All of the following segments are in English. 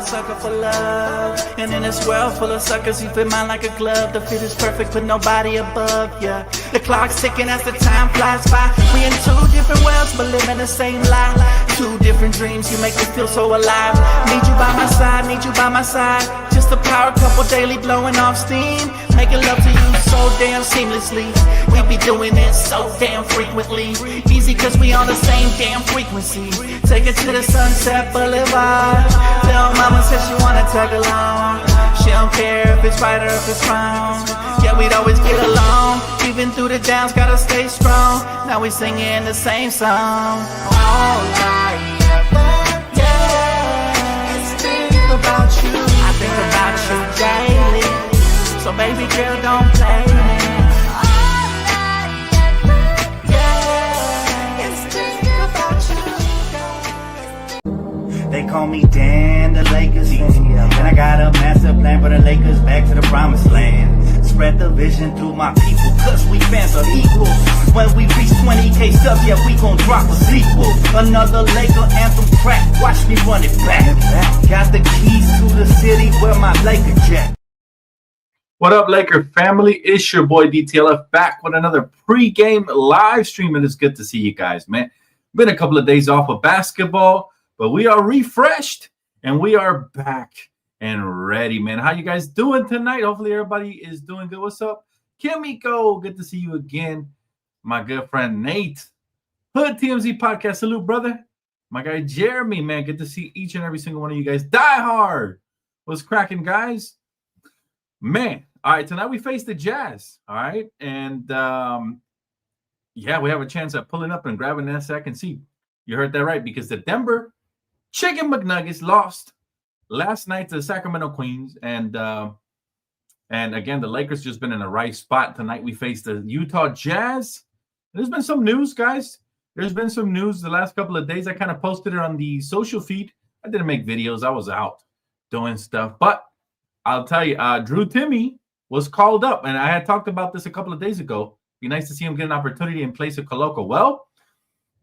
sucker for love. And in this world full of suckers, you fit mine like a glove. The fit is perfect, but nobody above, yeah. The clock's ticking as the time flies by. We in two different worlds, but living the same life. Two different dreams, you make me feel so alive. Need you by my side, need you by my side. Just a power couple daily blowing off steam. Making love to you so damn seamlessly. We be doing it so damn frequently. Easy cause we on the same damn frequency. Take it to the Sunset Boulevard. Tell mama says she wanna tag along. She don't care if it's right or if it's wrong. Yeah, we'd always get along. Even through the downs, gotta stay strong. Now we singing the same song. All I ever get is think about you. I think about you daily. So baby girl, don't play me. All I ever get is think about you. They call me Dan, the Lakers fan. And I got a master plan for the Lakers back to the promised land. Spread the vision through my people, cause we fans are equal. When we reach 20K subs, yeah, we gon' drop a sequel. Another Laker anthem track, watch me run it back. Got the keys to the city where my Laker jet. What up, Laker family? It's your boy DTLF back with another pregame live stream, and it's good to see you guys, man. Been a couple of days off of basketball, but we are refreshed and we are back and ready, man. How you guys doing tonight? Hopefully everybody is doing good. What's up, Kimiko? Good to see you again. My good friend Nate, Hood TMZ Podcast. Salute, brother. My guy Jeremy, man. Good to see each and every single one of you guys. Die Hard. What's cracking, guys? Man, all right, tonight we face the Jazz, all right? And, yeah, we have a chance at pulling up and grabbing that second seat. You heard that right, because the Denver Chicken McNuggets lost last night to the Sacramento Queens. And again, the Lakers just been in the right spot. Tonight we face the Utah Jazz. There's been some news, guys. There's been some news the last couple of days. I kind of posted it on the social feed. I didn't make videos. I was out doing stuff. But I'll tell you, Drew Timme was called up, and I had talked about this a couple of days ago. Be nice to see him get an opportunity in place of Koloko. Well,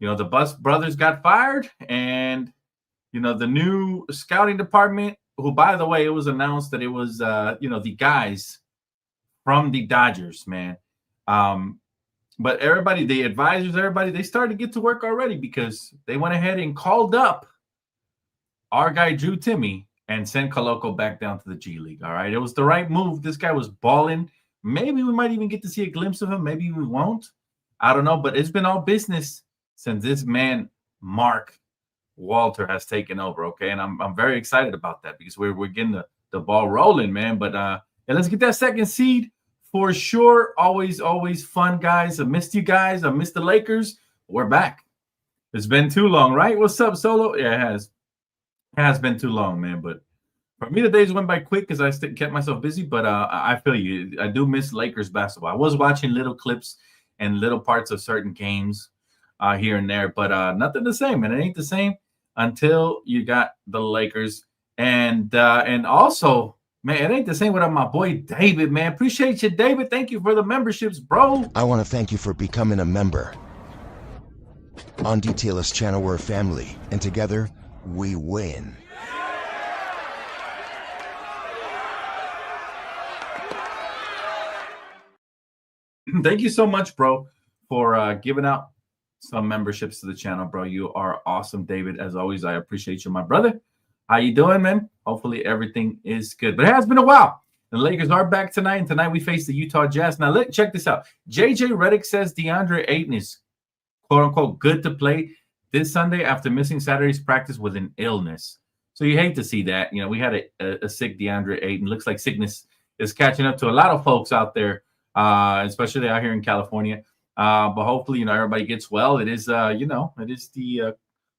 you know, the Bus brothers got fired, and, you know, the new scouting department, who, by the way, it was announced that it was, you know, the guys from the Dodgers, man. But everybody, the advisors, everybody, they started to get to work already, because they went ahead and called up our guy Drew Timme and sent Koloko back down to the G League. All right. It was the right move. This guy was balling. Maybe we might even get to see a glimpse of him. Maybe we won't. I don't know. But it's been all business since this man, Mark Walter, has taken over. Okay. And I'm very excited about that, because we're getting the ball rolling, man. But yeah, let's get that second seed for sure. Always fun, guys. I missed you guys. I missed the Lakers. We're back. It's been too long, right? What's up, Solo? Yeah, it has. It has been too long, man. But for me, the days went by quick because I kept myself busy. But I feel you. I do miss Lakers basketball. I was watching little clips and little parts of certain games here and there. But nothing the same, man. It ain't the same until you got the Lakers. And also, man, it ain't the same without my boy David, man. Appreciate you, David. Thank you for the memberships, bro. I want to thank you for becoming a member. On DTLS channel, we're a family. And together, we win. Thank you so much, bro, for giving out some memberships to the channel, bro. You are awesome, David. As always, I appreciate you, my brother. How you doing, man? Hopefully everything is good. But it has been a while. The Lakers are back tonight, and tonight we face the Utah Jazz. Now, check this out. JJ Redick says DeAndre Ayton is, quote-unquote, good to play this Sunday after missing Saturday's practice with an illness. So you hate to see that. You know, we had a sick DeAndre Ayton. Looks like sickness is catching up to a lot of folks out there, especially out here in California. But hopefully, you know, everybody gets well. It is, you know, it is the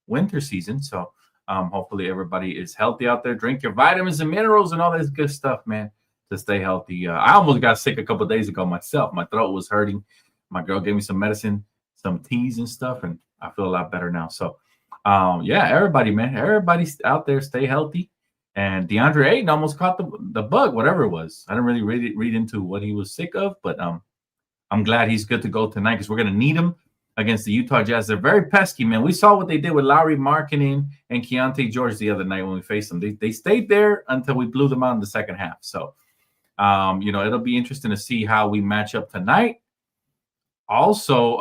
winter season. So hopefully everybody is healthy out there. Drink your vitamins and minerals and all this good stuff, man, to stay healthy. I almost got sick a couple of days ago myself. My throat was hurting. My girl gave me some medicine, some teas and stuff, and I feel a lot better now. So, yeah, everybody, man, everybody's out there, stay healthy. And DeAndre Ayton almost caught the bug, whatever it was. I didn't really read into what he was sick of, but I'm glad he's good to go tonight, because we're going to need him against the Utah Jazz. They're very pesky, man. We saw what they did with Lowry Markkanen and Keontae George the other night when we faced them. They stayed there until we blew them out in the second half. So, it'll be interesting to see how we match up tonight. Also,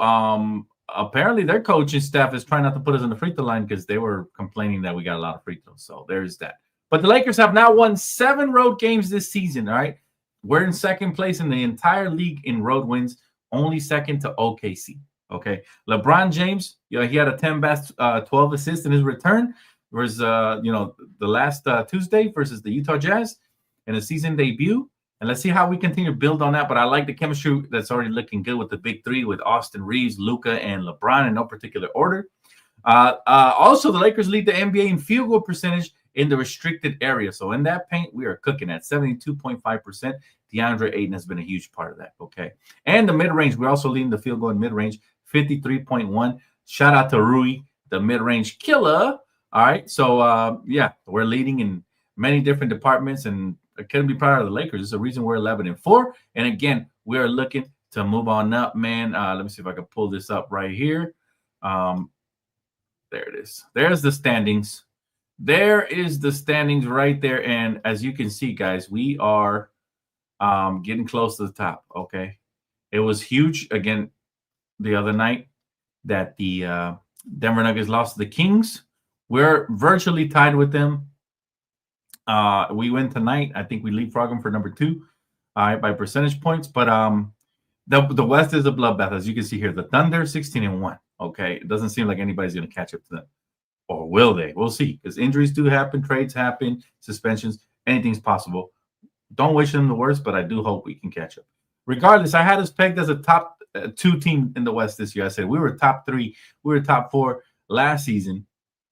apparently their coaching staff is trying not to put us on the free throw line because they were complaining that we got a lot of free throws. So there's that. But the Lakers have now won 7 road games this season, all right? We're in second place in the entire league in road wins, only second to OKC. Okay, LeBron James, he had a 12 assists in his return versus the last Tuesday versus the Utah Jazz in a season debut. And let's see how we continue to build on that. But I like the chemistry that's already looking good with the big three with Austin Reeves, Luka, and LeBron in no particular order. Also, the Lakers lead the NBA in field goal percentage in the restricted area. So in that paint, we are cooking at 72.5%. DeAndre Ayton has been a huge part of that. Okay, and the mid-range, we're also leading the field goal in mid-range. 53.1. Shout out to Rui, the mid-range killer. All right. So, we're leading in many different departments, and I couldn't be proud of the Lakers. It's the reason we're 11-4. And again, we're looking to move on up, man. Let me see if I can pull this up right here. There it is. There's the standings. There is the standings right there. And as you can see, guys, we are getting close to the top. Okay. It was huge again the other night that the Denver Nuggets lost to the Kings. We're virtually tied with them. We win tonight. I think we leapfrog them for number 2 by percentage points. But the West is a bloodbath, as you can see here. The Thunder 16-1. Okay, it doesn't seem like anybody's going to catch up to them, or will they? We'll see, because injuries do happen, trades happen, suspensions, anything's possible. Don't wish them the worst, but I do hope we can catch up. Regardless, I had us pegged as a top 2 team in the West this year. I said we were top 3, we were top 4 last season,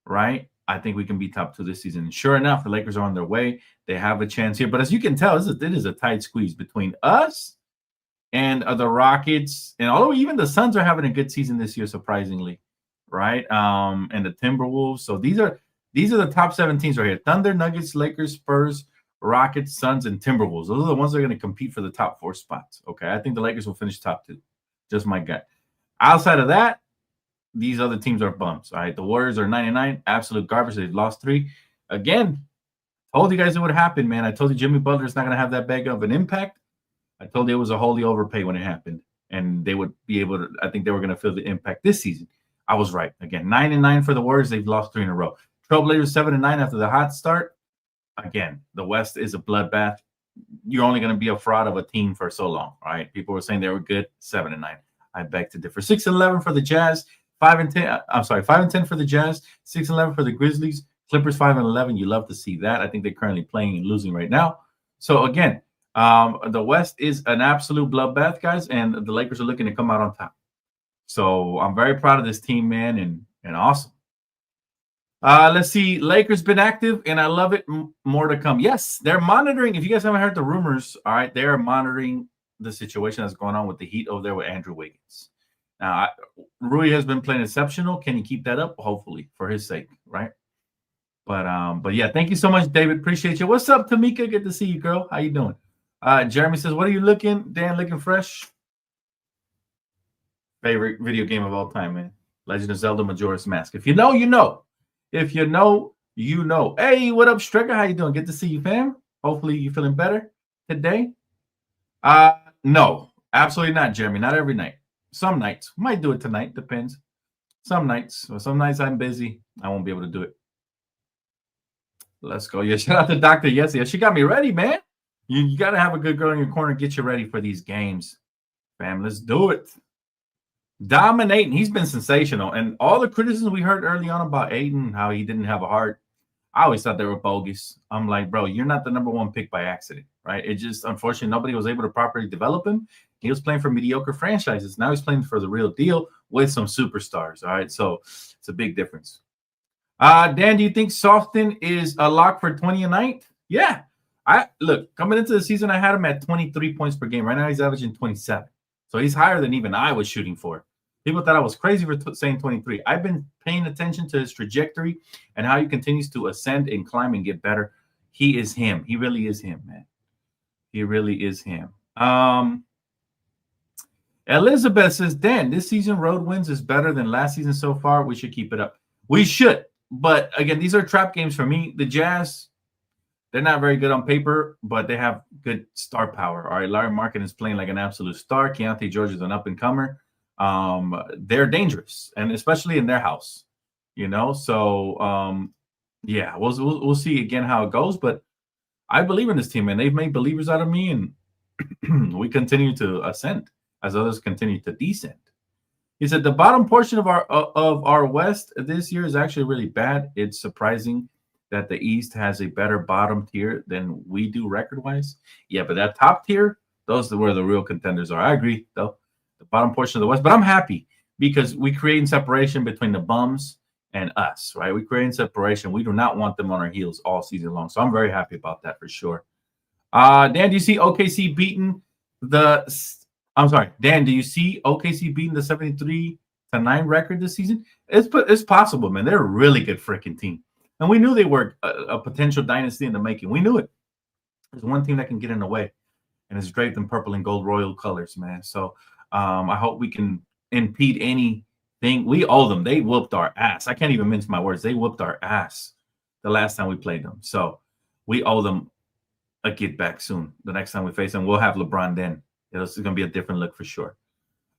right? I think we can be top 2 this season. And sure enough, the Lakers are on their way. They have a chance here. But as you can tell, it is a tight squeeze between us and the Rockets. And although even the Suns are having a good season this year, surprisingly, right? And the Timberwolves. So these are the top 7 teams right here. Thunder, Nuggets, Lakers, Spurs, Rockets, Suns, and Timberwolves. Those are the ones that are going to compete for the top 4 spots. Okay, I think the Lakers will finish top 2. Just my gut. Outside of that, these other teams are bums. All right, the Warriors are 99, absolute garbage. They've lost 3. Again, told you guys it would happen, man. I told you Jimmy Butler's not going to have that big of an impact. I told you it was a holy overpay when it happened, and they would be able to. I think they were going to feel the impact this season. I was right. Again, 9-9 for the Warriors. They've lost 3 in a row. Trailblazers 7-9 after the hot start. Again, the West is a bloodbath. You're only going to be a fraud of a team for so long, all right? People were saying they were good, 7-9. I beg to differ. 6-11 for the Jazz, 5-10. I'm sorry, 5-10 for the Jazz, 6-11 for the Grizzlies, Clippers 5-11. You love to see that. I think they're currently playing and losing right now. So again, the West is an absolute bloodbath, guys, and the Lakers are looking to come out on top. So I'm very proud of this team, man, and awesome. Let's see. Lakers been active, and I love it. More to come. Yes, they're monitoring. If you guys haven't heard the rumors, all right, they're monitoring the situation that's going on with the Heat over there with Andrew Wiggins. Now, Rui has been playing exceptional. Can he keep that up? Hopefully, for his sake, right? But yeah, thank you so much, David. Appreciate you. What's up, Tamika? Good to see you, girl. How you doing? Jeremy says, "What are you looking?" Dan, looking fresh. Favorite video game of all time, man. Legend of Zelda: Majora's Mask. If you know, you know. If you know, you know. Hey, what up, Stricker? How you doing? Good to see you, fam. Hopefully you're feeling better today. No, absolutely not, Jeremy. Not every night. Some nights. Might do it tonight. Depends. Some nights. Or some nights I'm busy. I won't be able to do it. Let's go. Yeah, shout out to Dr. Yes. Yeah, she got me ready, man. You got to have a good girl in your corner. Get you ready for these games. Fam, let's do it. Dominating. He's been sensational. And all the criticism we heard early on about Aiden, how he didn't have a heart, I always thought they were bogus. I'm like, bro, you're not the number 1 pick by accident, right? It just, unfortunately, nobody was able to properly develop him. He was playing for mediocre franchises. Now he's playing for the real deal with some superstars, all right? So it's a big difference. Dan, do you think Softon is a lock for 20 a night? Yeah. Look, coming into the season, I had him at 23 points per game. Right now he's averaging 27. So he's higher than even I was shooting for. People thought I was crazy for saying 23. I've been paying attention to his trajectory and how he continues to ascend and climb and get better. He is him. He really is him, man. He really is him. Elizabeth says, Dan, this season road wins is better than last season so far. We should keep it up. We should. But again, these are trap games for me. The Jazz, they're not very good on paper, but they have good star power. All right, Larry Markin is playing like an absolute star. Keontae George is an up-and-comer. They're dangerous, and especially in their house, So, yeah, we'll see again how it goes. But I believe in this team, and they've made believers out of me, and we continue to ascend as others continue to descend. He said the bottom portion of our West this year is actually really bad. It's surprising that the East has a better bottom tier than we do record-wise. Yeah, but that top tier, those are where the real contenders are. I agree, though. The bottom portion of the West. But I'm happy because we create separation between the bums and us, right? We create separation. We do not want them on our heels all season long. So I'm very happy about that for sure. Dan, do you see OKC beating the I'm sorry, Dan, do you see OKC beating the 73-9 record this season? It's possible, man. They're a really good freaking team. And we knew they were a potential dynasty in the making. We knew it. There's one team that can get in the way, and it's draped in purple and gold royal colors, man. So I hope we can impede anything. We owe them. They whooped our ass. I can't even mince my words. They whooped our ass the last time we played them. So we owe them a get back soon. The next time we face them, we'll have LeBron then. It's going to be a different look for sure.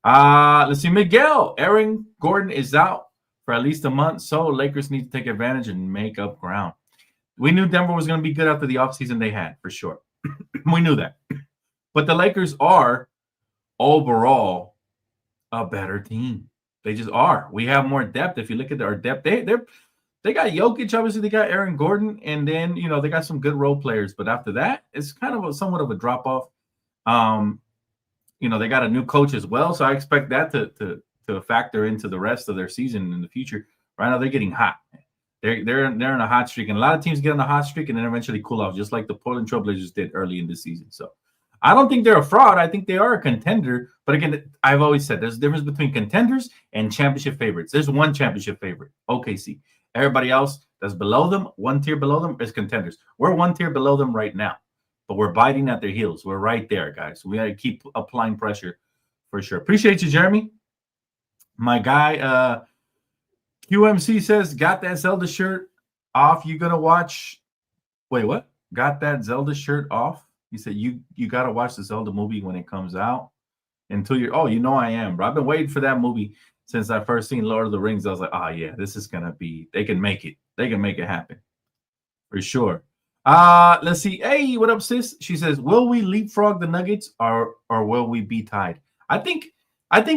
Let's see. Miguel. Aaron Gordon is out for at least a month, so Lakers need to take advantage and make up ground. We knew Denver was going to be good after the offseason they had, for sure. We knew that. But the Lakers are overall a better team. They just are. We have more depth. If you look at our depth, they got Jokic, obviously they got Aaron Gordon, and then they got some good role players. But after that, it's kind of somewhat of a drop-off. They got a new coach as well, so I expect that to factor into the rest of their season in the future. Right now, they're getting hot. They're in a hot streak, and a lot of teams get on a hot streak and then eventually cool off, just like the Portland Trailblazers did early in the season. So I don't think they're a fraud. I think they are a contender. But again, I've always said there's a difference between contenders and championship favorites. There's one championship favorite, OKC. Everybody else that's below them, one tier below them, is contenders. We're one tier below them right now, but we're biting at their heels. We're right there, guys. We got to keep applying pressure for sure. Appreciate you, Jeremy. My guy, QMC says, got that Zelda shirt off. You gonna watch? Wait, what? Got that Zelda shirt off? He said you got to watch the Zelda movie when it comes out. Until you're, I am, bro. I've been waiting for that movie since I first seen Lord of the Rings. I was like, yeah, this is gonna be. They can make it. They can make it happen for sure. Let's see. Hey, what up, sis? She says, will we leapfrog the Nuggets or will we be tied? I think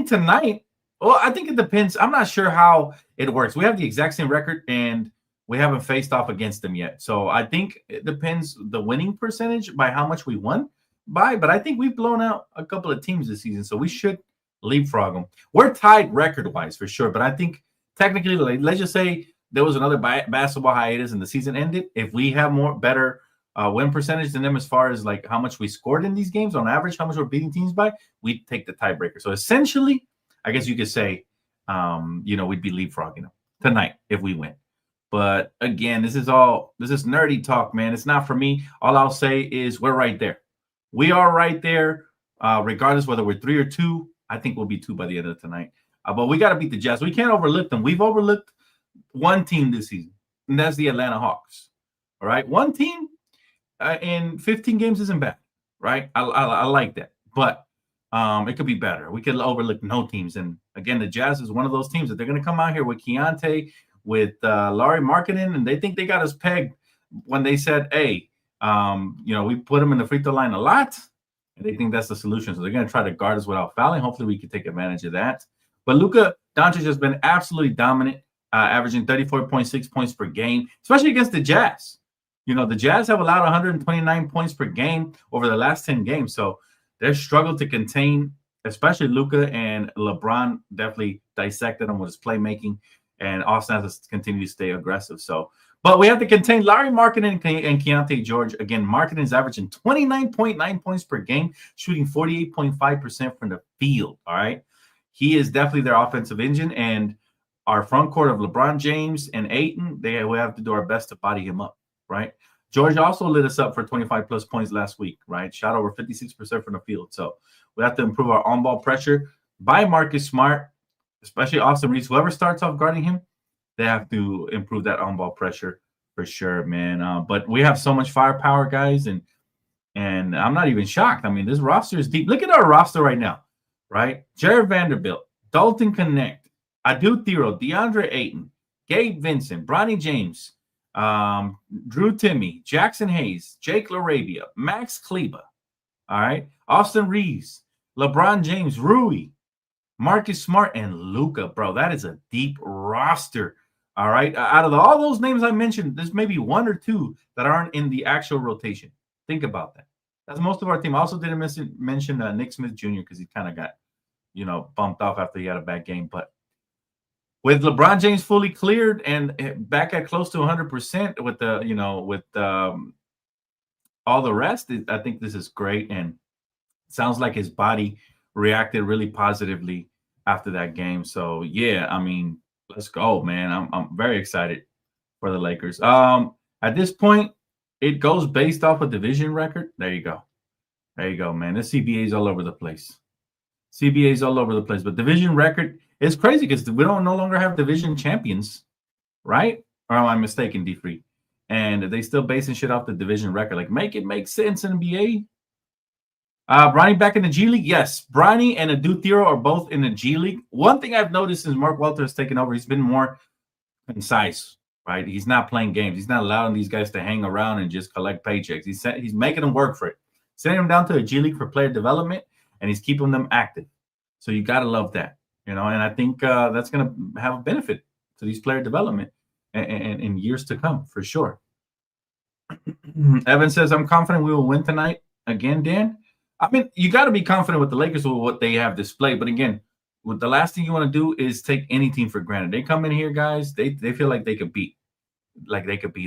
tonight. Well, I think it depends. I'm not sure how it works. We have the exact same record and we haven't faced off against them yet. So I think it depends the winning percentage by how much we won by. But I think we've blown out a couple of teams this season, so we should leapfrog them. We're tied record-wise for sure, but I think technically, let's just say there was another basketball hiatus and the season ended. If we have better win percentage than them as far as like how much we scored in these games on average, how much we're beating teams by, we take the tiebreaker. So essentially, I guess you could say, we'd be leapfrogging them tonight if we win. But again, this is nerdy talk, man. It's not for me. All I'll say is we're right there. We are right there, regardless whether we're 3 or 2. I think we'll be 2 by the end of tonight. But we got to beat the Jazz. We can't overlook them. We've overlooked one team this season, and that's the Atlanta Hawks. All right, one team in 15 games isn't bad, right? I like that, but it could be better. We could overlook no teams, and again, the Jazz is one of those teams that they're going to come out here with Keontae, with Larry Markkinen, and they think they got us pegged when they said, "Hey, we put them in the free throw line a lot," and they think that's the solution. So they're going to try to guard us without fouling. Hopefully, we can take advantage of that. But Luka Doncic has been absolutely dominant, averaging 34.6 points per game, especially against the Jazz. The Jazz have allowed 129 points per game over the last 10 games. So they've struggled to contain, especially Luka, and LeBron definitely dissected them with his playmaking, and Austin has to continue to stay aggressive. So, but we have to contain Larry Markkinen and Keontae George. Again, Markkinen is averaging 29.9 points per game, shooting 48.5% from the field. All right. He is definitely their offensive engine, and our front court of LeBron James and Ayton, we have to do our best to body him up, right? George also lit us up for 25-plus points last week, right? Shot over 56% from the field. So We have to improve our on-ball pressure. By Marcus Smart, especially Austin Reeves, whoever starts off guarding him, they have to improve that on-ball pressure for sure, man. But we have so much firepower, guys, and I'm not even shocked. I mean, this roster is deep. Look at our roster right now, right? Jared Vanderbilt, Dalton Connect, Adu Thiro, DeAndre Ayton, Gabe Vincent, Bronny James, Drew Timmy, Jackson Hayes, Jake LaRabia, Max Kleba, all right? Austin Reeves, LeBron James, Rui, Marcus Smart, and Luka, bro. That is a deep roster. All right. Out of all those names I mentioned, there's maybe one or two that aren't in the actual rotation. Think about that. That's most of our team. I also didn't mention Nick Smith Jr. because he kind of got, bumped off after he had a bad game. But with LeBron James fully cleared and back at close to 100% with all the rest, I think this is great. And it sounds like his body reacted really positively after that game. So, yeah, I mean, let's go, man. I'm very excited for the Lakers. At this point, it goes based off a division record. There you go. There you go, man. This CBA is all over the place. CBA is all over the place. But division record is crazy because we don't no longer have division champions, right? Or am I mistaken, D3? And they still basing shit off the division record. Like, make it make sense, NBA. Bronny back in the G League? Yes. Bronny and Adu Thiro are both in the G League. One thing I've noticed since Mark Welter has taken over, he's been more concise, right? He's not playing games. He's not allowing these guys to hang around and just collect paychecks. He's making them work for it. Sending them down to a G League for player development, and he's keeping them active. So you got to love that, and I think that's going to have a benefit to these player development and in years to come, for sure. Evan says, I'm confident we will win tonight. Again, Dan? I mean, you got to be confident with the Lakers with what they have displayed. But again, with the last thing you want to do is take any team for granted. They come in here, guys, they feel like they could beat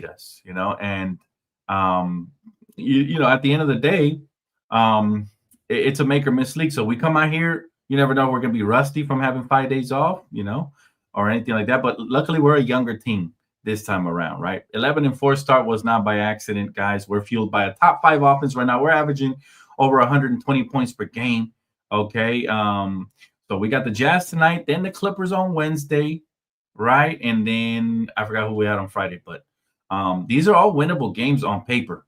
us, and at the end of the day, it's a make or miss league. So we come out here, you never know, we're going to be rusty from having 5 days off, or anything like that. But luckily, we're a younger team this time around, right? 11-4 start was not by accident, guys. We're fueled by a top 5 offense right now. We're averaging over 120 points per game. Okay. So we got the Jazz tonight, then the Clippers on Wednesday, right? And then I forgot who we had on Friday, but these are all winnable games on paper.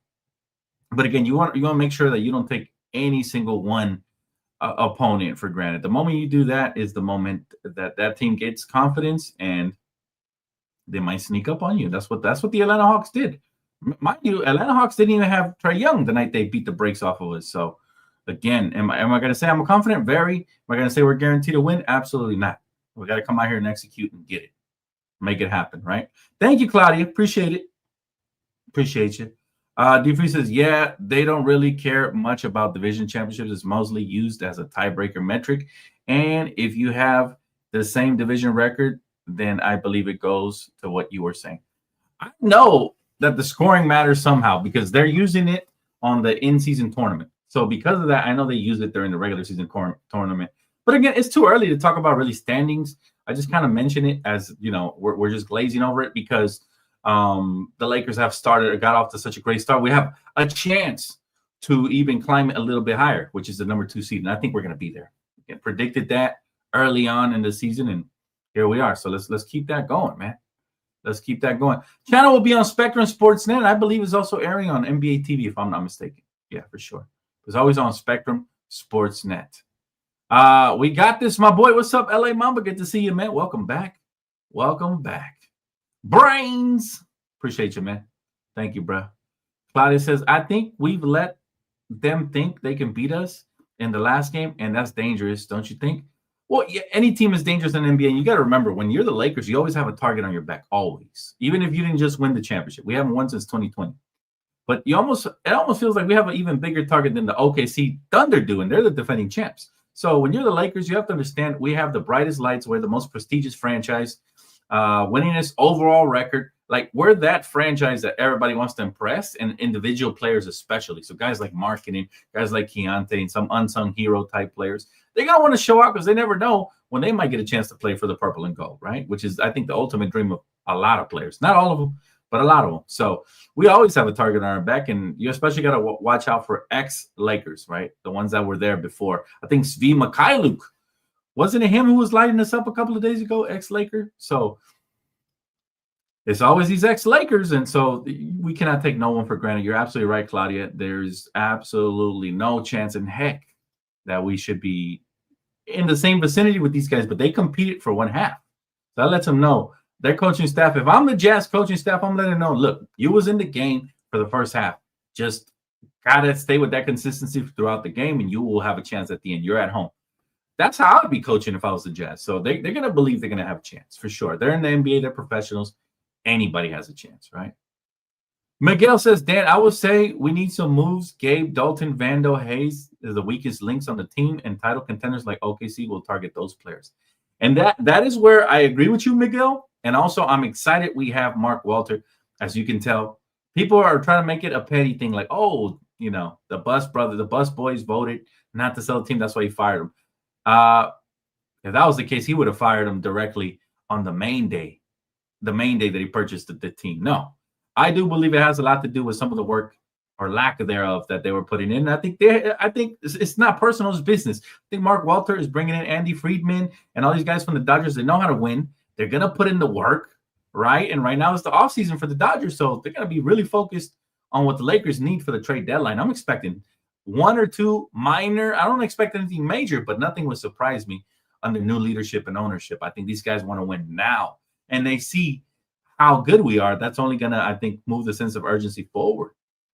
But again, you want to make sure that you don't take any single one opponent for granted. The moment you do that is the moment that team gets confidence and they might sneak up on you. That's what the Atlanta Hawks did. Mind you, Atlanta Hawks didn't even have Trae Young the night they beat the brakes off of us. So, again, am I going to say I'm confident? Very. Am I going to say we're guaranteed to win? Absolutely not. We got to come out here and execute and get it. Make it happen, right? Thank you, Claudia. Appreciate it. Appreciate you. D3 says, yeah, they don't really care much about division championships. It's mostly used as a tiebreaker metric. And if you have the same division record, then I believe it goes to what you were saying. I know that the scoring matters somehow because they're using it on the in-season tournament. So because of that, I know they use it during the regular season tournament. But again, it's too early to talk about really standings. I just kind of mention it as, we're just glazing over it because the Lakers have got off to such a great start. We have a chance to even climb a little bit higher, which is the number 2 seed. And I think we're going to be there. We predicted that early on in the season, and here we are. So let's keep that going, man. Let's keep that going. Channel will be on Spectrum Sportsnet. I believe it's also airing on NBA TV, if I'm not mistaken. Yeah, for sure. It's always on Spectrum Sportsnet. We got this, my boy. What's up, LA Mamba? Good to see you, man. Welcome back. Welcome back. Brains. Appreciate you, man. Thank you, bro. Claudia says, I think we've let them think they can beat us in the last game, and that's dangerous, don't you think? Well, yeah, any team is dangerous in the NBA. And you got to remember, when you're the Lakers, you always have a target on your back, always. Even if you didn't just win the championship. We haven't won since 2020. But it almost feels like we have an even bigger target than the OKC Thunder do, and they're the defending champs. So when you're the Lakers, you have to understand we have the brightest lights. We're the most prestigious franchise, winningest overall record. Like, we're that franchise that everybody wants to impress, and individual players especially. So guys like marketing, guys like Keontae, and some unsung hero type players, they're going to want to show up because they never know when they might get a chance to play for the purple and gold, right? Which is, I think, the ultimate dream of a lot of players. Not all of them, but a lot of them. So we always have a target on our back, and you especially got to watch out for ex-Lakers, right? The ones that were there before. I think Svi Mikhailuk, wasn't it him who was lighting us up a couple of days ago, ex-Laker? So it's always these ex-Lakers, and so we cannot take no one for granted. You're absolutely right, Claudia. There's absolutely no chance in heck that we should be in the same vicinity with these guys, but they competed for one half. So that lets them know, their coaching staff, if I'm the Jazz coaching staff, I'm letting them know, look, you was in the game for the first half. Just got to stay with that consistency throughout the game, and you will have a chance at the end. You're at home. That's how I'd be coaching if I was the Jazz. So they're going to believe they're going to have a chance, for sure. They're in the NBA. They're professionals. Anybody has a chance, right? Miguel says, Dan, I would say we need some moves. Gabe, Dalton, Vando, Hayes is the weakest links on the team, and title contenders like OKC will target those players. And that is where I agree with you, Miguel. And also, I'm excited we have Mark Walter. As you can tell, people are trying to make it a petty thing, like, oh, you know, the Bus boys voted not to sell the team. That's why he fired him. If that was the case, he would have fired him directly on the main day that he purchased the team. No, I do believe it has a lot to do with some of the work or lack thereof that they were putting in. I think it's not personal, it's business. I think Mark Walter is bringing in Andy Friedman and all these guys from the Dodgers. They know how to win. They're going to put in the work, right? And right now it's the offseason for the Dodgers, so they're going to be really focused on what the Lakers need for the trade deadline. I'm expecting one or two minor. I don't expect anything major, but nothing would surprise me under new leadership and ownership. I think these guys want to win now, and they see how good we are. That's only going to, I think, move the sense of urgency forward,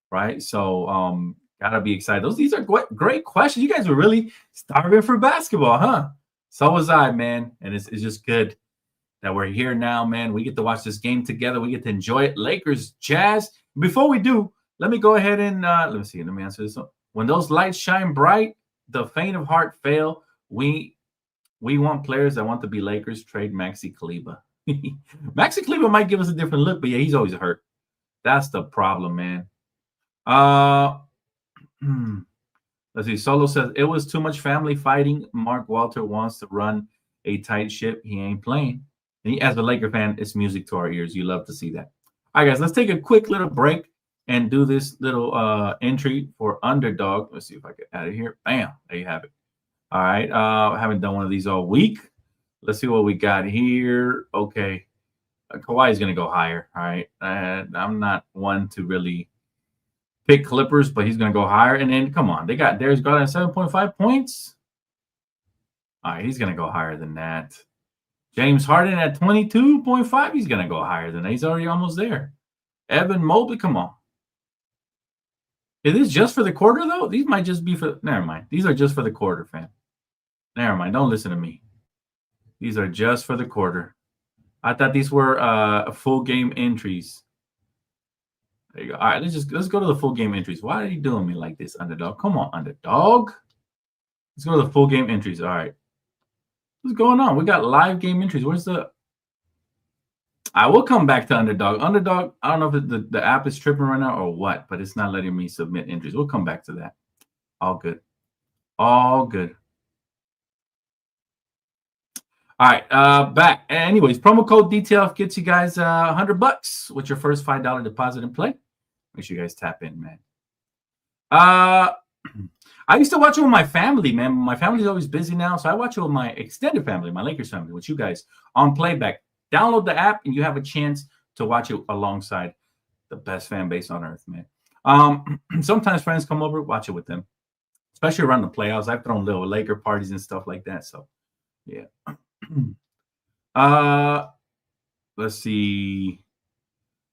right? So gotta be excited. These are great questions. You guys were really starving for basketball, huh? So was I, man. And it's just good that we're here now, man. We get to watch this game together. We get to enjoy it. Lakers, Jazz. Before we do, let me go ahead and let me answer this one. When those lights shine bright, the faint of heart fail. We want players that want to be Lakers. Trade Maxi Kleber. Maxi Kleber might give us a different look, but yeah, he's always hurt. That's the problem, man. Let's see. Solo says it was too much family fighting. Mark Walter wants to run a tight ship. He ain't playing. And as a Laker fan, it's music to our ears. You love to see that. All right, guys, let's take a quick little break and do this little entry for Underdog. Let's see if I can add it here. Bam, there you have it. All right, I haven't done one of these all week. Let's see what we got here. Okay, Kawhi is going to go higher. All right, I'm not one to really pick Clippers, but he's going to go higher. And then, come on, they got Darius Garland at 7.5 points. All right, he's going to go higher than that. James Harden at 22.5. He's going to go higher than that. He's already almost there. Evan Mobley, come on. Is this just for the quarter, though? These might just be for – never mind. These are just for the quarter, fam. Never mind. Don't listen to me. These are just for the quarter. I thought these were full game entries. There you go. All right, let's go to the full game entries. Why are you doing me like this, Underdog? Come on, Underdog. Let's go to the full game entries. All right. What's going on? We got live game entries. Where's the... I will come back to Underdog. Underdog, I don't know if the app is tripping right now or what, but it's not letting me submit entries. We'll come back to that. All good. All good. All right, back. Anyways, promo code DTLF gets you guys $100 with your first $5 deposit and play. Make sure you guys tap in, man. I used to watch it with my family, man. My family's always busy now, so I watch it with my extended family, my Lakers family, with you guys on playback. Download the app, and you have a chance to watch it alongside the best fan base on earth, man. Sometimes friends come over, watch it with them, especially around the playoffs. I've thrown little Laker parties and stuff like that, so yeah. Let's see.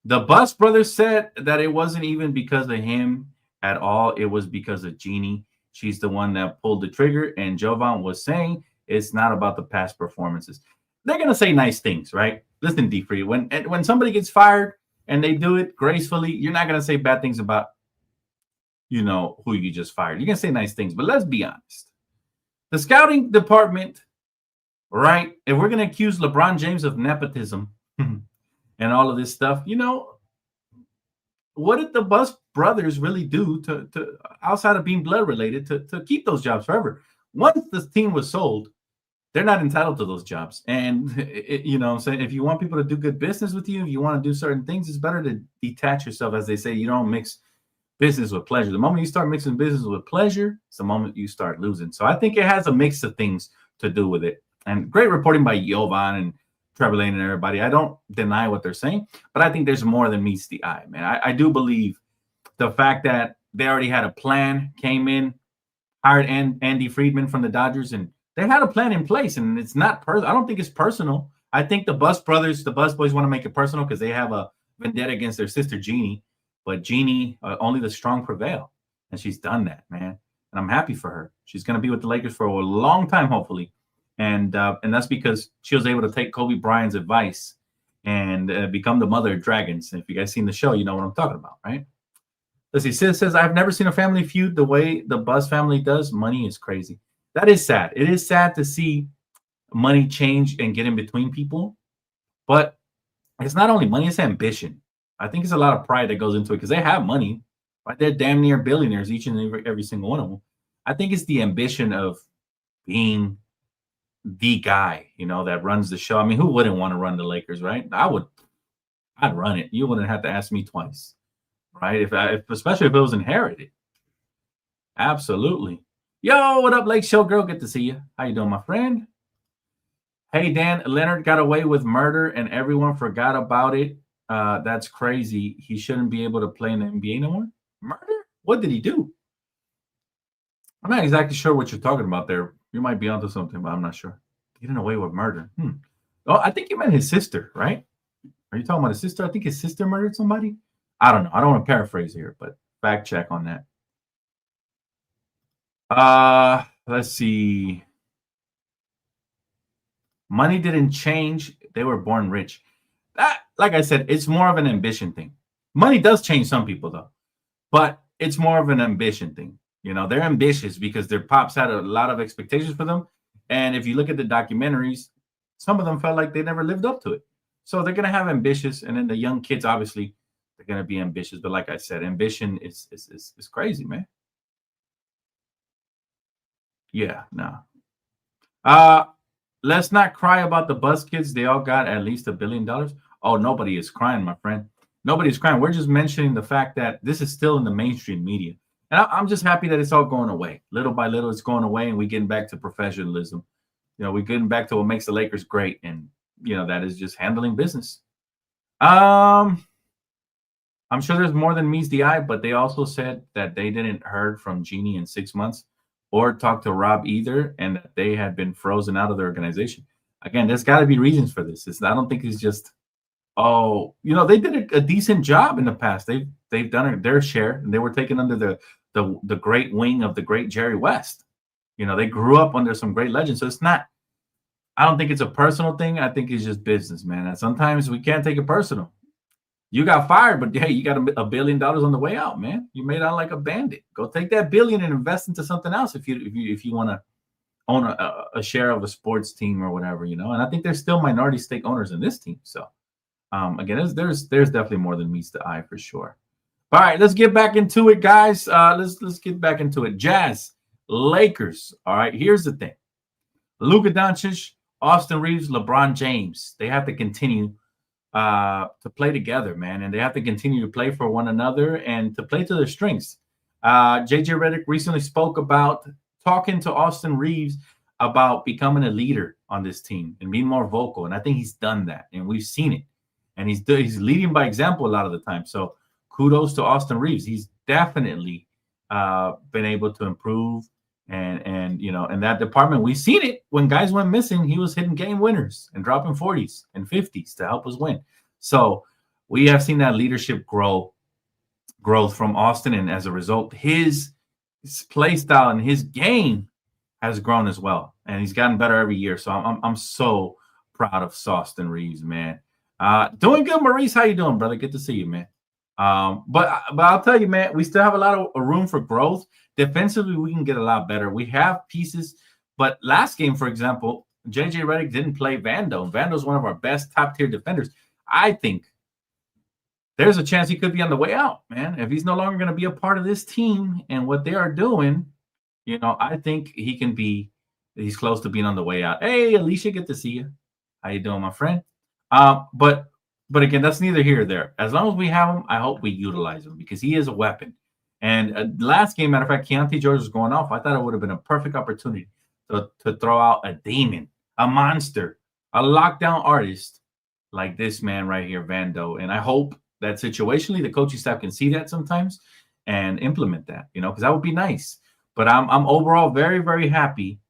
The Bus brothers said that it wasn't even because of him at all. It was because of Jeannie. She's the one that pulled the trigger. And Jovan was saying it's not about the past performances. They're gonna say nice things, right? Listen, D-Free. When somebody gets fired and they do it gracefully, you're not gonna say bad things about, who you just fired. You're gonna say nice things. But let's be honest. The scouting department. Right? If we're going to accuse LeBron James of nepotism and all of this stuff, what did the Bus brothers really do to outside of being blood related to keep those jobs forever? Once the team was sold, they're not entitled to those jobs. And, you know what I'm saying? If you want people to do good business with you, if you want to do certain things, it's better to detach yourself. As they say, you don't mix business with pleasure. The moment you start mixing business with pleasure, it's the moment you start losing. So I think it has a mix of things to do with it. And great reporting by Jovan and Trevor Lane and everybody. I don't deny what they're saying, but I think there's more than meets the eye, man. I do believe the fact that they already had a plan, came in, hired Andy Friedman from the Dodgers, and they had a plan in place. And it's not personal. I don't think it's personal. I think the Bus brothers, the Bus boys, want to make it personal because they have a vendetta against their sister Jeannie. But Jeannie, only the strong prevail, and she's done that, man. And I'm happy for her. She's going to be with the Lakers for a long time, hopefully, and that's because she was able to take Kobe Bryant's advice and become the mother of dragons. And if you guys seen the show, you know what I'm talking about, right? Let's see. Sid says, I've never seen a family feud the way the Buzz family does. Money is crazy. That is sad. It is sad to see money change and get in between people. But it's not only money, it's ambition. I think it's a lot of pride that goes into it because they have money. Right? They're damn near billionaires, each and every single one of them. I think it's the ambition of being the guy, you know, that runs the show. I mean, who wouldn't want to run the Lakers, right? I'd run it. You wouldn't have to ask me twice. Right? Especially if it was inherited. Absolutely. Yo, what up, Lake Show girl? Good to see you. How you doing, my friend? Hey, Dan, Leonard got away with murder and everyone forgot about it. That's crazy. He shouldn't be able to play in the NBA no more. Murder? What did he do? I'm not exactly sure what you're talking about there. You might be onto something, but I'm not sure. Getting away with murder. Oh, I think you meant his sister, right? Are you talking about his sister? I think his sister murdered somebody. I don't know. I don't want to paraphrase here, but fact check on that. Let's see. Money didn't change. They were born rich. That, like I said, it's more of an ambition thing. Money does change some people, though, but it's more of an ambition thing. You know, they're ambitious because their pops had a lot of expectations for them. And if you look at the documentaries, some of them felt like they never lived up to it. So they're going to have ambitious. And then the young kids, obviously, they're going to be ambitious. But like I said, ambition is crazy, man. Yeah, no. Let's not cry about the Buzz kids. They all got at least $1 billion. Oh, nobody is crying, my friend. Nobody's crying. We're just mentioning the fact that this is still in the mainstream media. And I'm just happy that it's all going away. Little by little, it's going away, and we're getting back to professionalism. You know, we're getting back to what makes the Lakers great. And, you know, that is just handling business. I'm sure there's more than meets the eye, but they also said that they didn't heard from Jeannie in 6 months or talk to Rob either, and that they had been frozen out of the organization. Again, there's got to be reasons for this. I don't think it's just, oh, you know, they did a decent job in the past. They've done their share, and they were taken under the great wing of the great Jerry West. You know, they grew up under some great legends. So it's not, I don't think it's a personal thing. I think it's just business, man. And sometimes we can't take it personal. You got fired, but hey, you got $1 billion on the way out, man. You made out like a bandit. Go take that $1 billion and invest into something else if you want to own a share of a sports team or whatever, you know. And I think there's still minority stake owners in this team. So again, there's definitely more than meets the eye for sure. All right, let's get back into it, guys. Let's get back into it. Jazz, Lakers. All right, here's the thing: Luka Doncic, Austin Reeves, LeBron James. They have to continue to play together, man, and they have to continue to play for one another and to play to their strengths. JJ Redick recently spoke about talking to Austin Reeves about becoming a leader on this team and being more vocal, and I think he's done that, and we've seen it. And he's leading by example a lot of the time. So kudos to Austin Reeves. He's definitely been able to improve, and you know, in that department, we've seen it when guys went missing. He was hitting game winners and dropping 40s and 50s to help us win. So we have seen that leadership growth from Austin, and as a result, his play style and his game has grown as well, and he's gotten better every year. So I'm so proud of Austin Reeves, man. Doing good, Maurice. How you doing, brother? Good to see you, man. But I'll tell you, man, we still have a lot of room for growth. Defensively, we can get a lot better. We have pieces, but last game, for example, JJ Redick didn't play Vando. Vando's one of our best top-tier defenders. I think there's a chance he could be on the way out, man. If he's no longer going to be a part of this team and what they are doing, you know, I think he can be He's close to being on the way out. Hey, Alicia, good to see you. How you doing, my friend? But again, that's neither here or there. As long as we have him, I hope we utilize him because he is a weapon. And last game, matter of fact, Keontae George was going off. I thought it would have been a perfect opportunity to throw out a demon, a monster, a lockdown artist like this man right here, Vando. And I hope that situationally the coaching staff can see that sometimes and implement that, because that would be nice. But I'm overall very, very happy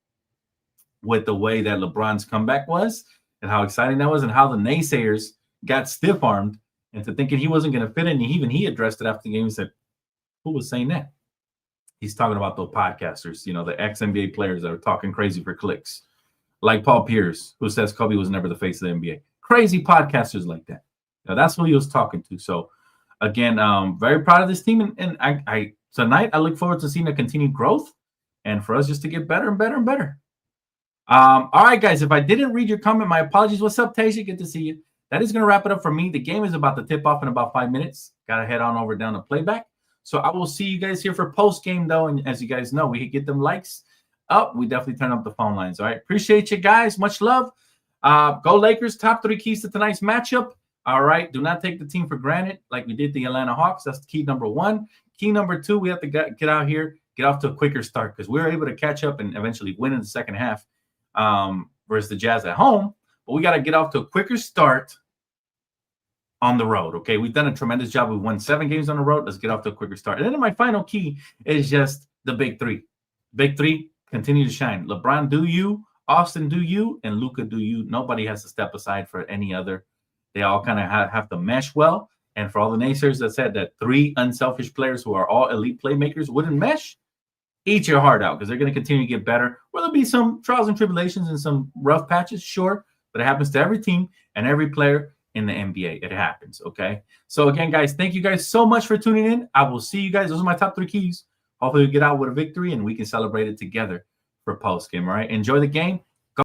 with the way that LeBron's comeback was and how exciting that was and how the naysayers got stiff-armed into thinking he wasn't going to fit in. Even he addressed it after the game and said, who was saying that? He's talking about those podcasters, the ex-NBA players that are talking crazy for clicks, like Paul Pierce, who says Kobe was never the face of the NBA. Crazy podcasters like that. Now, that's who he was talking to. So, again, very proud of this team. And I tonight, I look forward to seeing a continued growth and for us just to get better and better and better. All right, guys, if I didn't read your comment, my apologies. What's up, Tasia? Good to see you. That is going to wrap it up for me. The game is about to tip off in about 5 minutes. Got to head on over down to playback. So I will see you guys here for post-game, though. And as you guys know, we get them likes up. We definitely turn up the phone lines. All right. Appreciate you guys. Much love. Go Lakers. Top 3 keys to tonight's matchup. All right. Do not take the team for granted like we did the Atlanta Hawks. That's key number 1. Key number 2, we have to get out here, get off to a quicker start because we were able to catch up and eventually win in the second half versus the Jazz at home. But we got to get off to a quicker start on the road. Okay, we've done a tremendous job. We've won 7 games on the road. Let's get off to a quicker start. And then my final key is just the big 3. Big 3, continue to shine. LeBron, do you. Austin, do you. And Luka, do you. Nobody has to step aside for any other. They all kind of have to mesh well. And for all the naysayers that said that 3 unselfish players who are all elite playmakers wouldn't mesh, eat your heart out because they're going to continue to get better. Will there be some trials and tribulations and some rough patches? Sure. But it happens to every team and every player in the NBA. It happens, okay? So, again, guys, thank you guys so much for tuning in. I will see you guys. Those are my top 3 keys. Hopefully we get out with a victory and we can celebrate it together for post-game, all right? Enjoy the game.